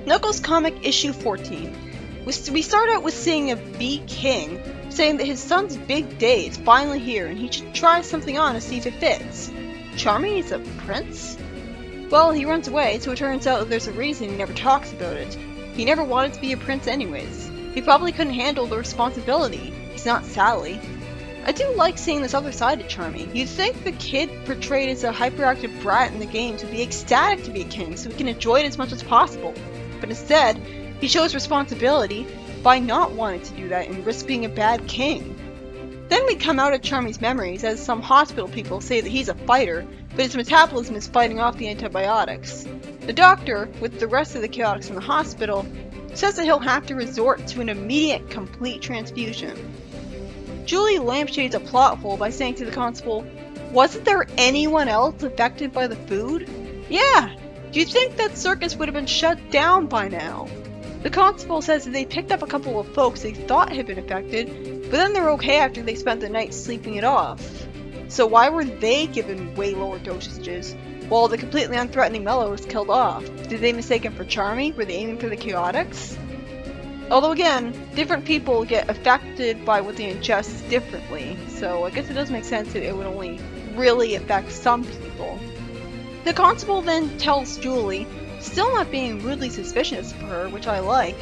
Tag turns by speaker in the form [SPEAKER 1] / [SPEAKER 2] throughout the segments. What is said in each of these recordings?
[SPEAKER 1] Knuckles Comic Issue 14. We start out with seeing a bee king saying that his son's big day is finally here and he should try something on to see if it fits. Charming is a prince? Well, he runs away, so it turns out that there's a reason he never talks about it. He never wanted to be a prince anyways. He probably couldn't handle the responsibility. He's not Sally. I do like seeing this other side of Charmy. You'd think the kid portrayed as a hyperactive brat in the games would be ecstatic to be a king so he can enjoy it as much as possible. But instead, he shows responsibility by not wanting to do that and risk being a bad king. Then we come out of Charmy's memories as some hospital people say that he's a fighter, but his metabolism is fighting off the antibiotics. The doctor, with the rest of the chaotics in the hospital, says that he'll have to resort to an immediate, complete transfusion. Julie lampshades a plot hole by saying to the constable, "Wasn't there anyone else affected by the food?" Yeah! Do you think that circus would have been shut down by now? The constable says that they picked up a couple of folks they thought had been affected, but then they're okay after they spent the night sleeping it off. So why were they given way lower dosages, while the completely unthreatening Mellow was killed off? Did they mistake him for Charmy? Were they aiming for the chaotics? Although again, different people get affected by what they ingest differently, so I guess it does make sense that it would only really affect some people. The constable then tells Julie, still not being rudely suspicious of her, which I like,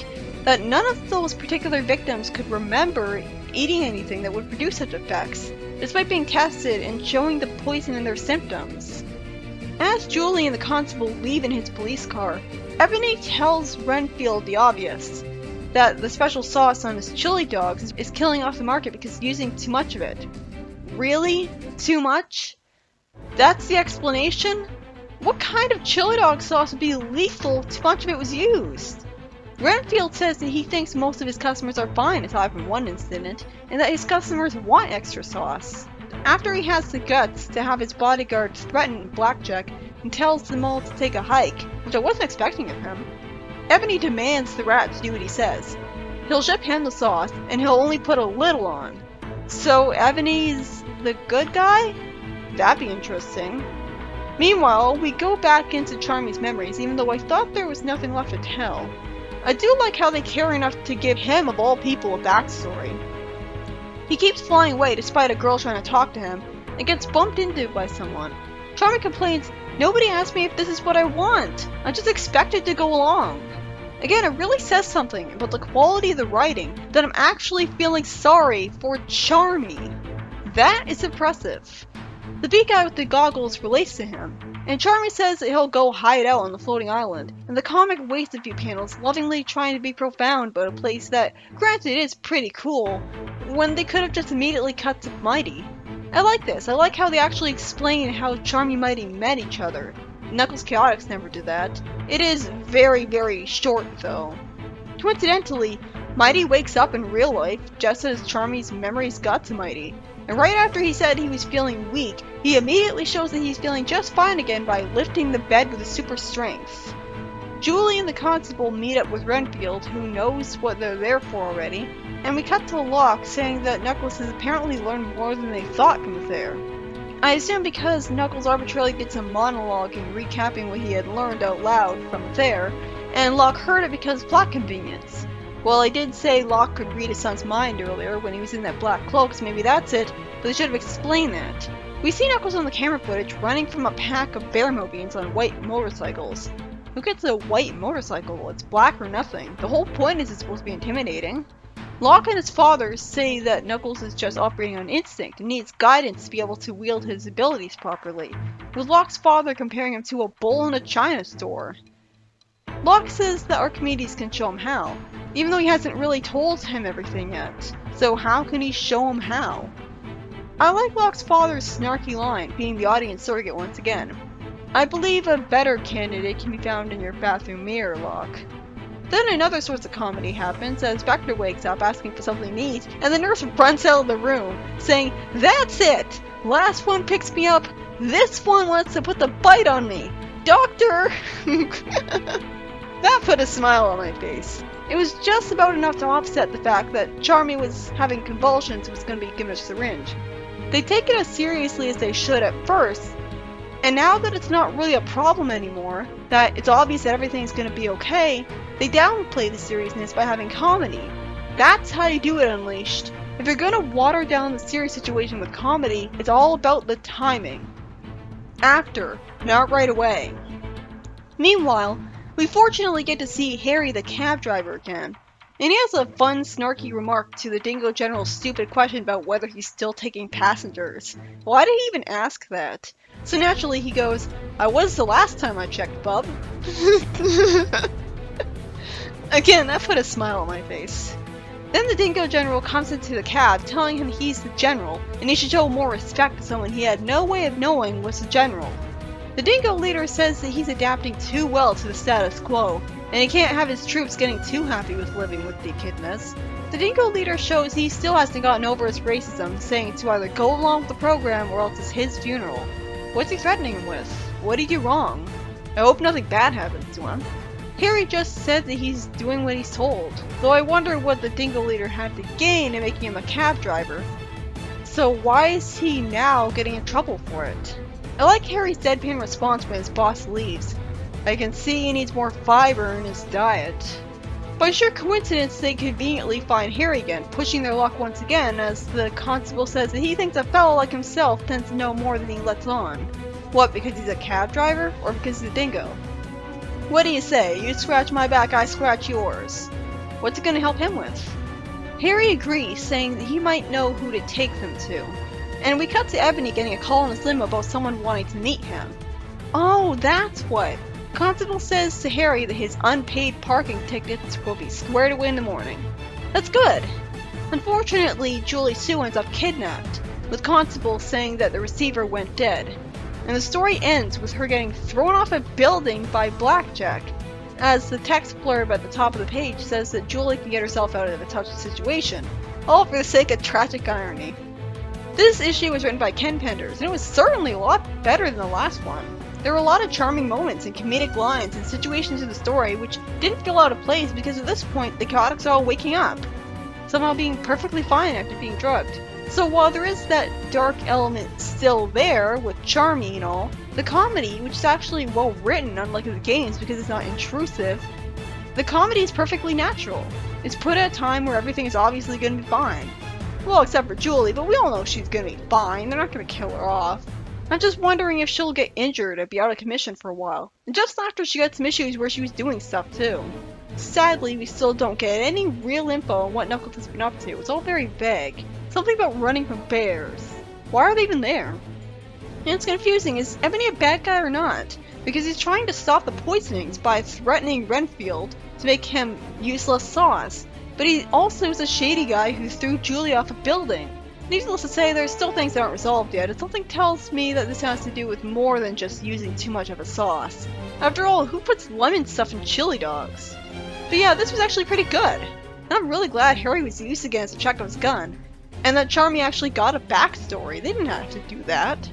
[SPEAKER 1] that none of those particular victims could remember eating anything that would produce such effects, despite being tested and showing the poison in their symptoms. As Julie and the constable leave in his police car, Ebony tells Renfield the obvious, that the special sauce on his chili dogs is killing off the market because he's using too much of it. Really? Too much? That's the explanation? What kind of chili dog sauce would be lethal if too much of it was used? Renfield says that he thinks most of his customers are fine aside from one incident, and that his customers want extra sauce. After he has the guts to have his bodyguard threaten Blackjack and tells them all to take a hike, which I wasn't expecting of him, Ebony demands the rat to do what he says. He'll ship him the sauce, and he'll only put a little on. So Ebony's the good guy? That'd be interesting. Meanwhile, we go back into Charmy's memories, even though I thought there was nothing left to tell. I do like how they care enough to give him, of all people, a backstory. He keeps flying away despite a girl trying to talk to him, and gets bumped into by someone. Charmy complains, "Nobody asked me if this is what I want. I just expected to go along." Again, it really says something about the quality of the writing that I'm actually feeling sorry for Charmy. That is impressive. The big guy with the goggles relates to him, and Charmy says that he'll go hide out on the floating island, and the comic wastes a few panels lovingly trying to be profound about a place that, granted, is pretty cool, when they could have just immediately cut to Mighty. I like this. I like how they actually explain how Charmy and Mighty met each other. Knuckles Chaotix never did that. It is very, very short, though. Coincidentally, Mighty wakes up in real life just as Charmy's memories got to Mighty. And right after he said he was feeling weak, he immediately shows that he's feeling just fine again by lifting the bed with his super strength. Julie and the constable meet up with Renfield, who knows what they're there for already, and we cut to Locke saying that Knuckles has apparently learned more than they thought from there. I assume because Knuckles arbitrarily did some monologuing recapping what he had learned out loud from there, and Locke heard it because of plot convenience. Well, I did say Locke could read his son's mind earlier when he was in that black cloak, so maybe that's it, but they should have explained that. We see Knuckles on the camera footage running from a pack of Bearmobines on white motorcycles. Who gets a white motorcycle? It's black or nothing. The whole point is it's supposed to be intimidating. Locke and his father say that Knuckles is just operating on instinct and needs guidance to be able to wield his abilities properly, with Locke's father comparing him to a bull in a china store. Locke says that Archimedes can show him how, even though he hasn't really told him everything yet. So how can he show him how? I like Locke's father's snarky line, being the audience surrogate once again. I believe a better candidate can be found in your bathroom mirror, Locke. Then another source of comedy happens as Vector wakes up asking for something to eat, and the nurse runs out of the room, saying, "That's it! Last one picks me up, this one wants to put the bite on me! Doctor!" That put a smile on my face. It was just about enough to offset the fact that Charmy was having convulsions and was going to be given a syringe. They take it as seriously as they should at first, And now that it's not really a problem anymore, that it's obvious that everything's gonna be okay, they downplay the seriousness by having comedy. That's how you do it, Unleashed. If you're gonna water down the serious situation with comedy, it's all about the timing. After, not right away. Meanwhile, we fortunately get to see Harry the cab driver again. And he has a fun, snarky remark to the Dingo General's stupid question about whether he's still taking passengers. Why did he even ask that? So naturally he goes, "I was the last time I checked, bub." Again, that put a smile on my face. Then the Dingo General comes into the cab telling him he's the general, and he should show more respect to someone he had no way of knowing was the general. The Dingo leader says that he's adapting too well to the status quo, and he can't have his troops getting too happy with living with the echidnas. The Dingo leader shows he still hasn't gotten over his racism, saying to either go along with the program or else it's his funeral. What's he threatening him with? What did he do wrong? I hope nothing bad happens to him. Harry just said that he's doing what he's told, though I wonder what the Dingo leader had to gain in making him a cab driver. So why is he now getting in trouble for it? I like Harry's deadpan response when his boss leaves. I can see he needs more fiber in his diet. By sheer coincidence, they conveniently find Harry again, pushing their luck once again, as the constable says that he thinks a fellow like himself tends to know more than he lets on. What, because he's a cab driver, or because he's a dingo? What do you say? You scratch my back, I scratch yours. What's it gonna help him with? Harry agrees, saying that he might know who to take them to. And we cut to Ebony getting a call on his limo about someone wanting to meet him. Oh, that's what. Constable says to Harry that his unpaid parking tickets will be squared away in the morning. That's good. Unfortunately, Julie Sue ends up kidnapped, with Constable saying that the receiver went dead. And the story ends with her getting thrown off a building by Blackjack, as the text blurb at the top of the page says that Julie can get herself out of a tough situation, all for the sake of tragic irony. This issue was written by Ken Penders, and it was certainly a lot better than the last one. There were a lot of charming moments and comedic lines and situations in the story which didn't feel out of place because at this point the chaotics are all waking up, somehow being perfectly fine after being drugged. So while there is that dark element still there, with Charmy and all, the comedy, which is actually well written unlike the games because it's not intrusive, the comedy is perfectly natural. It's put at a time where everything is obviously going to be fine. Well, except for Julie, but we all know she's going to be fine. They're not going to kill her off. I'm just wondering if she'll get injured or be out of commission for a while. And just after she got some issues where she was doing stuff too. Sadly, we still don't get any real info on what Knuckles has been up to. It's all very vague. Something about running from bears. Why are they even there? And it's confusing, is Ebony a bad guy or not? Because he's trying to stop the poisonings by threatening Renfield to make him useless sauce. But he also is a shady guy who threw Julie off a building. Needless to say, there's still things that aren't resolved yet, and something tells me that this has to do with more than just using too much of a sauce. After all, who puts lemon stuff in chili dogs? But yeah, this was actually pretty good. And I'm really glad Harry was used again as a check of his gun. And that Charmy actually got a backstory. They didn't have to do that.